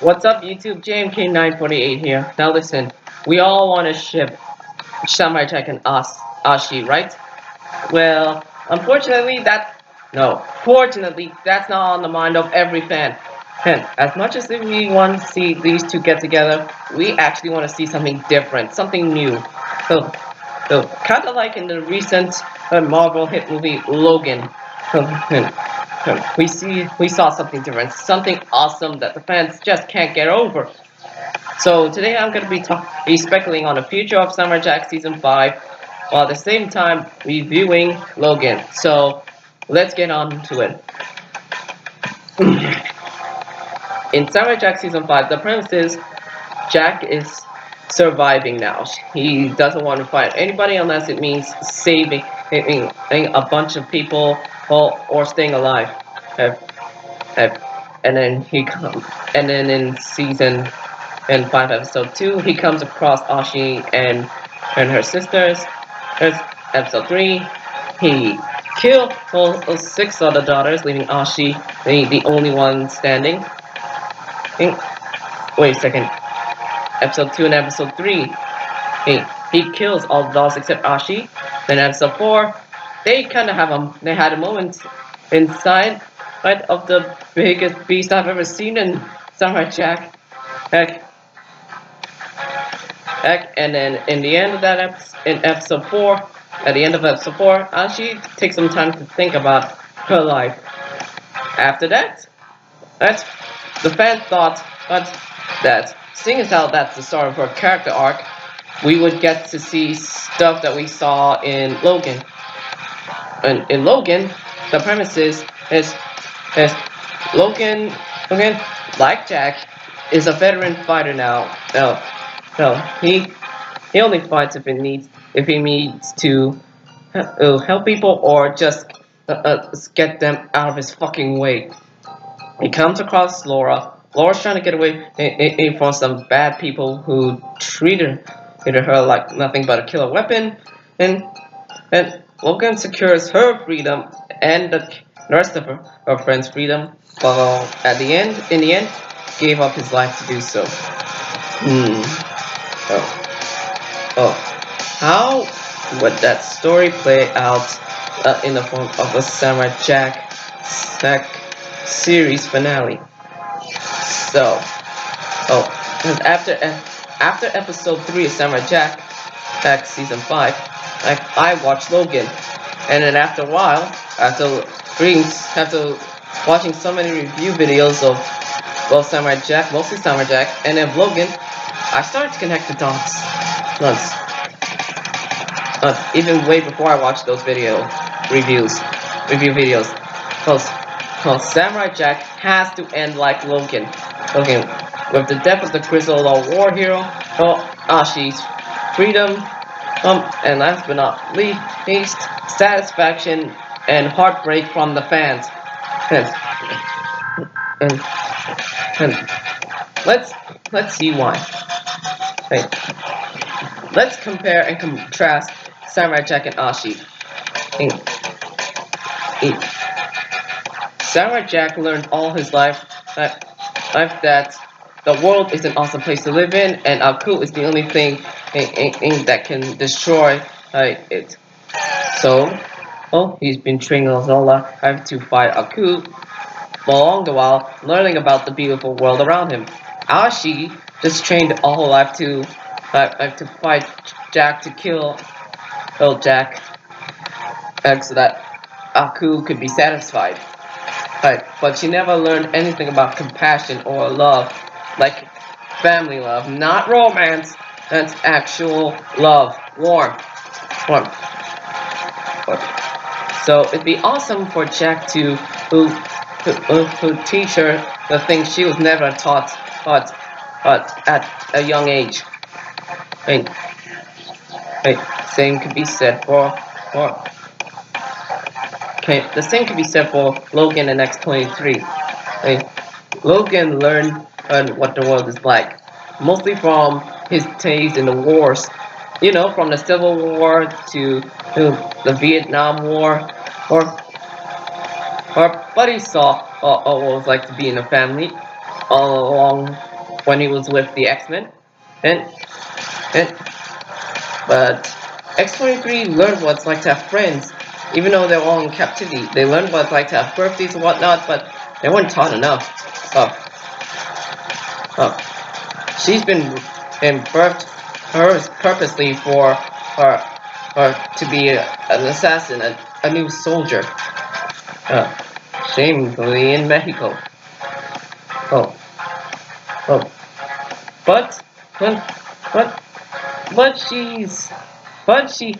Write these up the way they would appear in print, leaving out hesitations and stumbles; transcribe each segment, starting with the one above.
What's up, YouTube? JMK948 here. Now listen, we all want to ship Samurai Jack and Ashi, right? Well, unfortunately, fortunately, that's not on the mind of every fan. And as much as we want to see these two get together, we actually want to see something different, something new. So, kind of like in the recent Marvel hit movie Logan. We saw something different, something awesome that the fans just can't get over. So today I'm going to be speculating on the future of Samurai Jack Season 5, while at the same time reviewing Logan. So let's get on to it. In Samurai Jack Season 5, the premise is Jack is surviving now. He doesn't want to fight anybody unless it means saving a bunch of people or staying alive. Uh, uh, and then and then in episode 2, he comes across Ashi and her sisters. There's episode 3, he killed all 6 other daughters, leaving Ashi the only one standing. Wait a second. Episode 2 and episode 3, he kills all the dolls except Ashi. Then episode 4, they had a moment inside right of the biggest beast I've ever seen in Samurai Jack. And then in the end of that episode 4, at the end of episode 4, Ashi takes some time to think about her life. After that, the fan thought that seeing as how that's the start of her character arc, we would get to see stuff that we saw in Logan. And in Logan, the premise is Logan, like Jack, is a veteran fighter now. No, he only fights if he needs to help people or just get them out of his fucking way. He comes across Laura. Laura's trying to get away from some bad people who treated her like nothing but a killer weapon, and Logan secures her freedom and the rest of her friends' freedom, while in the end, gave up his life to do so. Oh, how would that story play out in the form of a Samurai Jack series finale? So, because after episode 3 of Samurai Jack season 5, I watched Logan, and then after a while, after watching so many review videos of both Samurai Jack, mostly Samurai Jack, and then Logan, I started to connect the dots. Even way before I watched those review videos. Cause Samurai Jack has to end like Logan. With the death of the Crystal Law War hero, Ashi's freedom, and last but not least, satisfaction and heartbreak from the fans. And let's see why. Let's compare and contrast Samurai Jack and Ashi. Samurai Jack learned all his life that the world is an awesome place to live in, and Aku is the only thing that can destroy it. So, he's been training his whole life to fight Aku, along the while learning about the beautiful world around him. Ashi just trained all her life to fight Jack, to kill Jack, so that Aku could be satisfied. But she never learned anything about compassion or love, like family love, not romance. That's actual love, warmth. So it'd be awesome for Jack to teach her the things she was never taught at a young age. Same could be said for the same could be said for Logan in X-23. Logan learned what the world is like, mostly from his days in the wars. You know, from the Civil War to the Vietnam War, but he saw what it was like to be in a family. all along when he was with the X-Men. And, and but X-23 learned what it's like to have friends, even though they're all in captivity. They learned what it's like to have birthdays and whatnot, but they weren't taught enough. Uh, she's been birthed hers purposely for her to be an assassin, a new soldier. Uh, Shamefully in Mexico. Oh, oh, but, but, but, but she's, but he,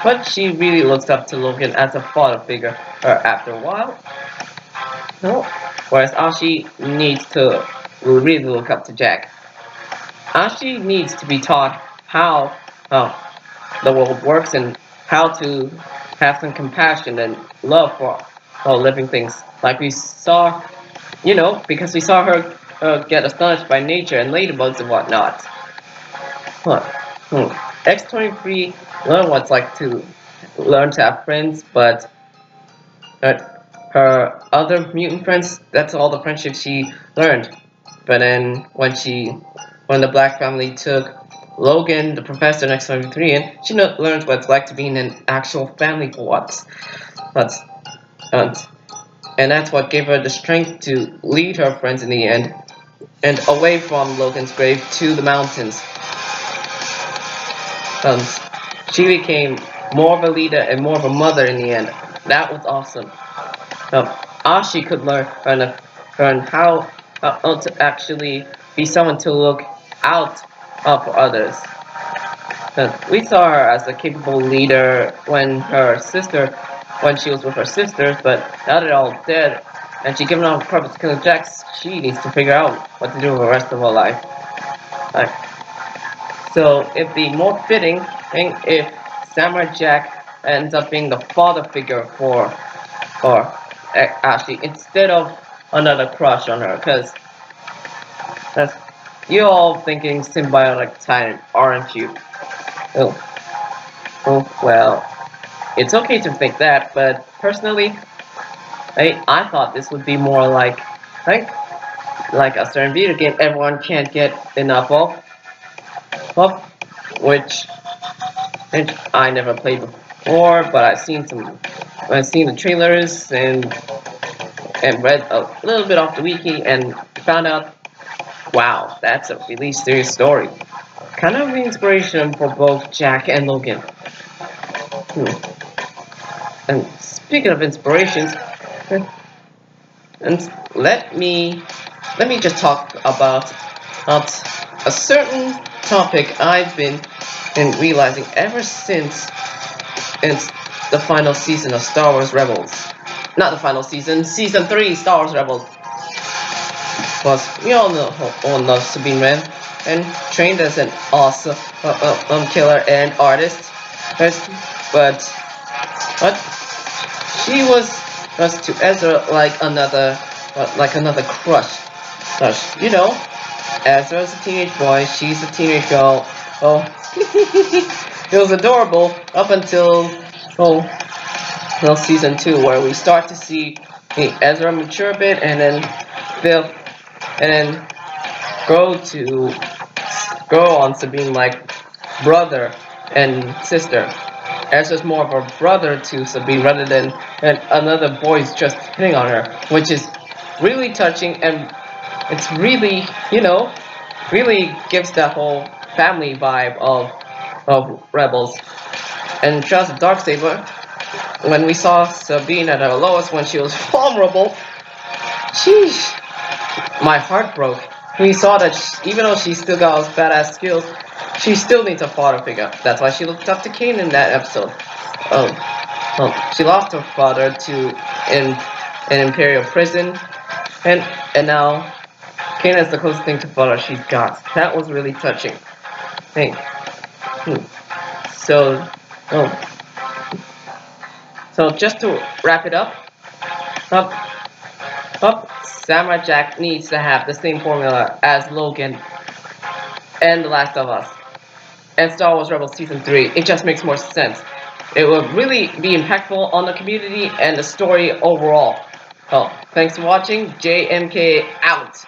but she really looks up to Logan as a father figure. After a while, no. Whereas Ashi needs to really look up to Jack. Ashi needs to be taught how the world works and how to have some compassion and love for all living things. Like we saw, because we saw her get astonished by nature and ladybugs and whatnot. Huh. X-23 learn what it's like to learn to have friends, but her other mutant friends, that's all the friendship she learned. But then when the Black family took Logan, the professor, and X-23 in, she learned what it's like to be in an actual family for once. But, and, and that's what gave her the strength to lead her friends in the end, and away from Logan's grave to the mountains. Um, she became more of a leader and more of a mother in the end. That was awesome. Ashi could learn how to actually be someone to look out for others. We saw her as a capable leader when she was with her sisters, but now they're all dead, and she given up purpose to kill Jax. She needs to figure out what to do with the rest of her life. So it'd be more fitting if Samurai Jack ends up being the father figure for Ashley instead of another crush on her, because you're all thinking symbiotic titan, aren't you? Oh, well, it's okay to think that, but personally, I thought this would be more like like a certain video game everyone can't get enough of, which I never played before, but I've seen the trailers and read a little bit off the wiki and found out, wow, that's a really serious story. Kind of the inspiration for both Jack and Logan. And speaking of inspirations, and let me just talk about a certain topic I've been realizing ever since it's the final season of Star Wars Rebels. Not the final season, season 3 Star Wars Rebels. Plus, we all love Sabine Wren, and trained as an awesome killer and artist. But she was to Ezra like another crush. Ezra's a teenage boy, she's a teenage girl. Oh, it was adorable up until season 2, where we start to see Ezra mature a bit, and then grow on to being like brother and sister. Ezra's more of a brother to Sabine rather than another boy's just hitting on her, which is really touching, and it's really, really gives that whole family vibe of Rebels. And Trials of Darksaber, when we saw Sabine at her lowest when she was vulnerable, sheesh, my heart broke. We saw that even though she still got those badass skills, she still needs a father figure. That's why she looked up to Kanan in that episode. She lost her father to an Imperial prison, and now Kanan is the closest thing to father she's got. That was really touching. Hey. So, so just to wrap it up, Samurai Jack needs to have the same formula as Logan and The Last of Us and Star Wars Rebels Season 3. It just makes more sense. It will really be impactful on the community and the story overall. Well, thanks for watching. JMK out.